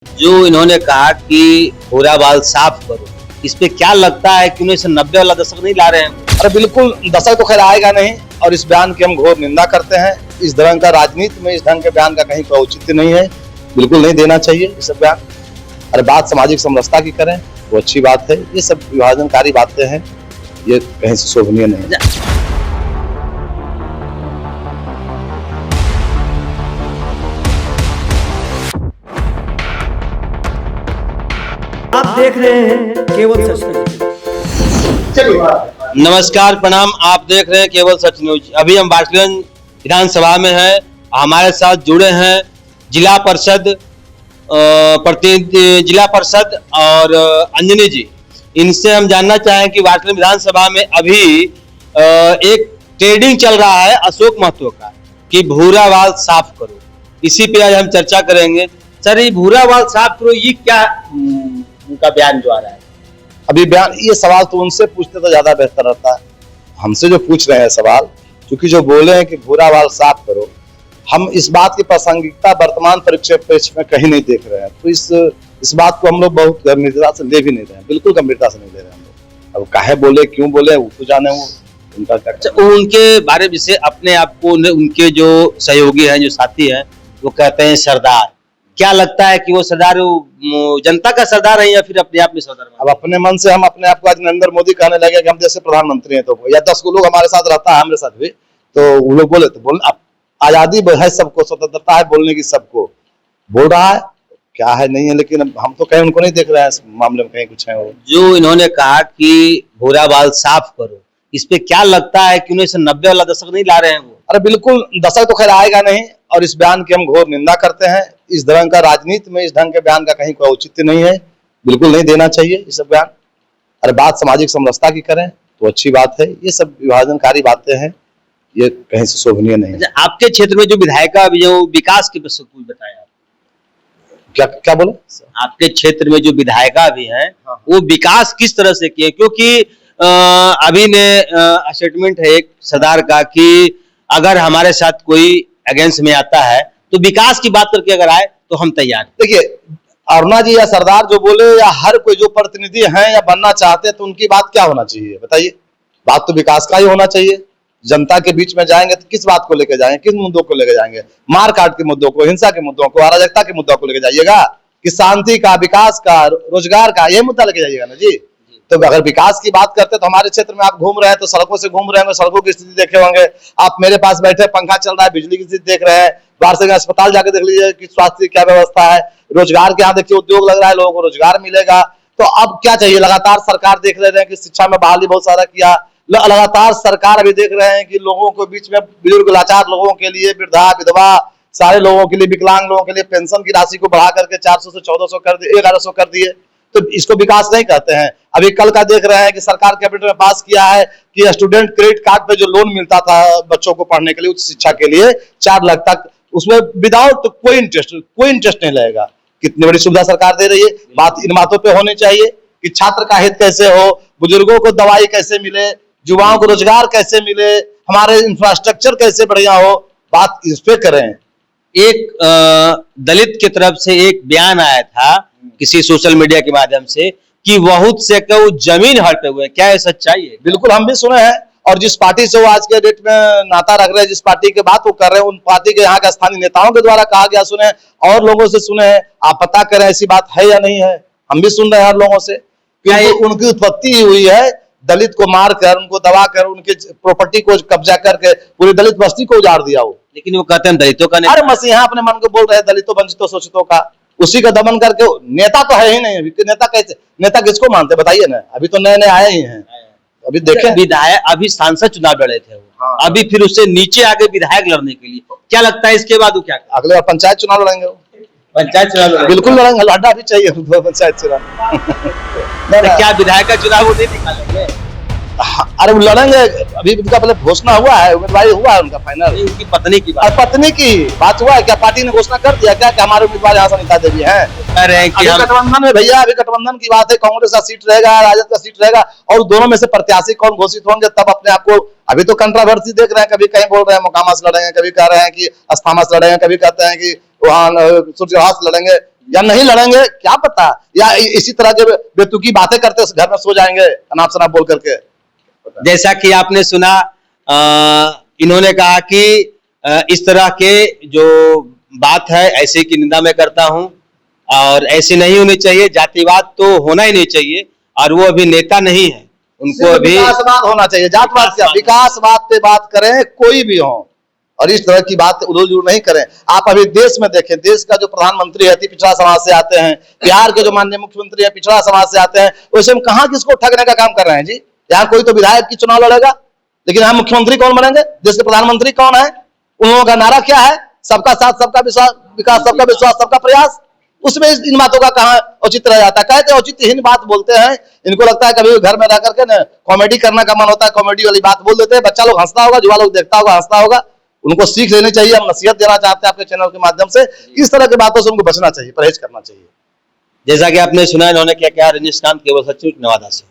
जो इन्होंने कहा कि भूरा बाल साफ करो, इस पे क्या लगता है कि उन्हें 90 वाला दशक नहीं ला रहे हैं? अरे बिल्कुल दशक तो खैर आएगा नहीं, और इस बयान की हम घोर निंदा करते हैं। इस ढंग का राजनीति में इस ढंग के बयान का कहीं कोई औचित्य नहीं है, बिल्कुल नहीं देना चाहिए ये सब बयान। अरे बात सामाजिक समरसता की करें वो अच्छी बात है, ये सब विभाजनकारी बातें हैं, ये कहीं से शोभनीय नहीं है। आप देख रहे हैं केवल सच न्यूज। नमस्कार, प्रणाम। आप देख रहे हैं केवल सच न्यूज। अभी हम वाटरगंज विधानसभा में हैं। हमारे साथ जुड़े हैं जिला परिषद प्रतिनिधि, जिला परिषद और अंजनी जी। इनसे हम जानना चाहें कि वाटरगंज विधानसभा में अभी एक ट्रेडिंग चल रहा है अशोक महतो का कि भूरा बाल साफ करो, इसी पे आज हम चर्चा करेंगे। सर, ये भूरा बाल साफ करो, ये क्या उनका बयान जो आ रहा है? अभी बयान, ये सवाल तो उनसे पूछते तो ज्यादा बेहतर रहता है। हमसे जो पूछ रहे हैं सवाल, क्योंकि जो बोले हैं कि भूरा बाल साफ करो, हम इस बात की प्रासंगिकता वर्तमान परिप्रेक्ष्य में कहीं नहीं देख रहे हैं। तो इस बात को हम लोग बहुत गंभीरता से ले भी नहीं रहे हैं, बिल्कुल गंभीरता से नहीं ले रहे हैं हम लोग। अब काहे बोले, क्यों बोले, वो तो जाने, वो उनका क्या। उनके बारे में से अपने आप को उनके जो सहयोगी हैं, जो साथी हैं, वो कहते हैं सरदार। क्या लगता है कि वो सरदार जनता का सरदार है या फिर अपने आप में सरदार? अब अपने मन से हम अपने आप को आज नरेंद्र मोदी कहने लगे कि हम देश के प्रधानमंत्री हैं, तो या 10 लोग हमारे साथ रहता है, हमारे साथ भी, तो वो लोग बोले तो बोल। आजादी है सबको, स्वतंत्रता है बोलने की सबको, बोल रहा है क्या है नहीं है, लेकिन हम तो कहीं उनको नहीं देख रहे हैं इस मामले में कहीं कुछ है। वो जो इन्होंने कहा कि भूरा बाल साफ करो, इस पे क्या लगता है कि उन्हें 90 वाला दशक नहीं ला रहे हैं वो? अरे बिल्कुल दशक तो खैर आएगा नहीं, और इस बयान की हम घोर निंदा करते हैं। इस ढंग का राजनीति में इस ढंग के बयान का कहीं कोई औचित्य नहीं है, बिल्कुल नहीं देना चाहिए ये सब बयान। अरे बात सामाजिक समरसता की करें तो अच्छी बात है, ये सब विभाजनकारी बातें हैं, ये कहीं से शोभनीय नहीं है। आपके क्षेत्र में जो विधायिका भी है, वो विकास के प्रश्न कुछ बताया क्या क्या बोले? आपके क्षेत्र में जो विधायिका भी है, वो विकास किस तरह से किए? क्योंकि अभी ने स्टेटमेंट है एक सरदार का कि अगर हमारे साथ कोई अगेंस्ट में आता है तो विकास की बात करके अगर आए तो हम तैयार हैं। देखिए, अरुणा जी या सरदार जो बोले, या हर कोई जो प्रतिनिधि हैं या बनना चाहते हैं, तो उनकी बात क्या होना चाहिए बताइए? बात तो विकास का ही होना चाहिए। जनता के बीच में जाएंगे तो किस बात को लेकर जाएंगे, किस मुद्दों को लेकर जाएंगे? मार काट के मुद्दों को, हिंसा के मुद्दों को, अराजकता के मुद्दों को लेकर जाइएगा कि शांति का, विकास का, रोजगार का, ये मुद्दा लेके जाइएगा ना जी। तो अगर विकास की बात करते तो हमारे क्षेत्र में आप घूम रहे हैं तो सड़कों से घूम रहे होंगे, सड़कों की स्थिति देखे होंगे। आप मेरे पास बैठे, पंखा चल रहा है, बिजली की स्थिति देख रहे हैं। वार्षिक अस्पताल जाके देख लीजिए कि स्वास्थ्य की क्या व्यवस्था है। रोजगार के यहाँ देखिए, उद्योग लग रहा है, लोगों को रोजगार मिलेगा। तो अब क्या चाहिए? लगातार सरकार देख रहे हैं कि शिक्षा में बहाली बहुत सारा किया। लगातार सरकार अभी देख रहे हैं कि लोगों के बीच में, बुजुर्ग लाचार लोगों के लिए, वृद्धा, विधवा, सारे लोगों के लिए, विकलांग लोगों के लिए पेंशन की राशि को बढ़ा करके 400 से 1400 कर दिए, 1100 कर दिए। तो इसको विकास नहीं कहते हैं? अभी कल का देख रहे हैं कि सरकार कैबिनेट में पास किया है कि स्टूडेंट क्रेडिट कार्ड पे जो लोन मिलता था बच्चों को पढ़ने के लिए, उच्च शिक्षा के लिए 4 लाख तक, उसमें विदाउट कोई इंटरेस्ट नहीं लगेगा। कितनी बड़ी सुविधा सरकार दे रही है। बात इन बातों पे होनी चाहिए कि छात्र का हित कैसे हो, बुजुर्गों को दवाई कैसे मिले, युवाओं को रोजगार कैसे मिले, हमारे इंफ्रास्ट्रक्चर कैसे बढ़िया हो, बात इस पे करें। एक दलित की तरफ से एक बयान आया था किसी सोशल मीडिया के माध्यम से कि बहुत से जमीन हड़पे हुए हैं, क्या ये सच्चाई है? बिल्कुल, हम भी सुने हैं, और जिस पार्टी से वो आज के डेट में नाता रख रहे हैं, जिस पार्टी की बात वो कर रहे हैं, उन पार्टी के यहाँ के स्थानीय नेताओं के द्वारा कहा गया सुने, और लोगों से सुने हैं। आप पता करें ऐसी बात है या नहीं है। हम भी सुन रहे हैं हर लोगों से कि उनकी उत्पत्ति हुई है दलित को मार कर, उनको दबा कर, उनके प्रॉपर्टी को कब्जा करके पूरी दलित बस्ती को उजाड़ दिया वो। लेकिन वो कहते हैं दलितों का नहीं। अरे मसीहा अपने मन को बोल रहे हैं दलितों, वंचितों, शोषितों का, उसी का दमन करके। नेता तो है ही नहीं। नेता कैसे, नेता किसको मानते बताइए ना? अभी तो नए नए आए ही हैं, अभी देखें। विधायक अभी सांसद चुनाव लड़े थे वो, अभी फिर उससे नीचे आगे विधायक लड़ने के लिए, क्या लगता है इसके बाद वो क्या? अगले बार पंचायत चुनाव लड़ेंगे वो। पंचायत चुनाव बिल्कुल लड़ेंगे, लड़ना भी चाहिए पंचायत चुनाव। क्या विधायक का चुनाव वो नहीं निकालेंगे? अरे वो लड़ेंगे, अभी उनका पहले घोषणा हुआ है, उम्मीदवारी हुआ है उनका फाइनल। उनकी पत्नी की बात, पत्नी की बात हुआ है क्या? पार्टी ने घोषणा कर दिया क्या कि हमारे उम्मीदवार यहाँ से अनिता देवी हैं? कह रहे हैं कि गठबंधन में भैया, अभी गठबंधन की बात है, कांग्रेस का सीट रहेगा, राजद का सीट रहेगा, और दोनों में से प्रत्याशी कौन घोषित होंगे तब अपने आप को। अभी तो कंट्रोवर्सी देख रहे हैं, कभी कहीं बोल रहे हैं मोकामा से लड़ेंगे, कभी कह रहे हैं कि अस्थामा से लड़ेंगे, कभी कहते हैं कि वहाँ सूर्यहास लड़ेंगे। या नहीं लड़ेंगे क्या पता, या इसी तरह के बेतुकी बातें करते घर में सो जाएंगे अनाप शनाप बोल करके। जैसा कि आपने सुना, इन्होंने कहा कि इस तरह के जो बात है ऐसे की निंदा मैं करता हूं और ऐसे नहीं होने चाहिए, जातिवाद तो होना ही नहीं चाहिए, और वो अभी नेता नहीं है, उनको अभी विकासवाद होना चाहिए, जातवाद क्या, विकासवाद पे बात करें कोई भी हो, और इस तरह की बात उड़ूल नहीं करें। आप अभी देश में देखें, देश का जो प्रधानमंत्री है पिछड़ा समाज से आते हैं, बिहार के जो माननीय मुख्यमंत्री है पिछड़ा समाज से आते हैं, वैसे हम कहां किसको ठगने का काम कर रहे हैं जी। यहाँ कोई तो विधायक की चुनाव लड़ेगा, लेकिन यहाँ मुख्यमंत्री कौन बनेंगे, देश के प्रधानमंत्री कौन है, उन लोगों का नारा क्या है, सबका साथ सबका विकास सबका विश्वास सबका प्रयास। उसमें इन बातों का कहां औचित्य रह जाता है, कहते औचित्यहीन बात बोलते हैं। इनको लगता है कभी घर में रह करके ना कॉमेडी करने का मन होता है, कॉमेडी वाली बात बोल देते हैं, बच्चा लोग हंसता होगा, युवा लोग देखता होगा हंसता होगा। उनको सीख लेनी चाहिए, हम नसीहत देना चाहते हैं आपके चैनल के माध्यम से, इस तरह की बातों से उनको बचना चाहिए, परहेज करना चाहिए। जैसा कि आपने सुना इन्होंने क्या कहा, रजनीकांत केवल सचिव नवादा से।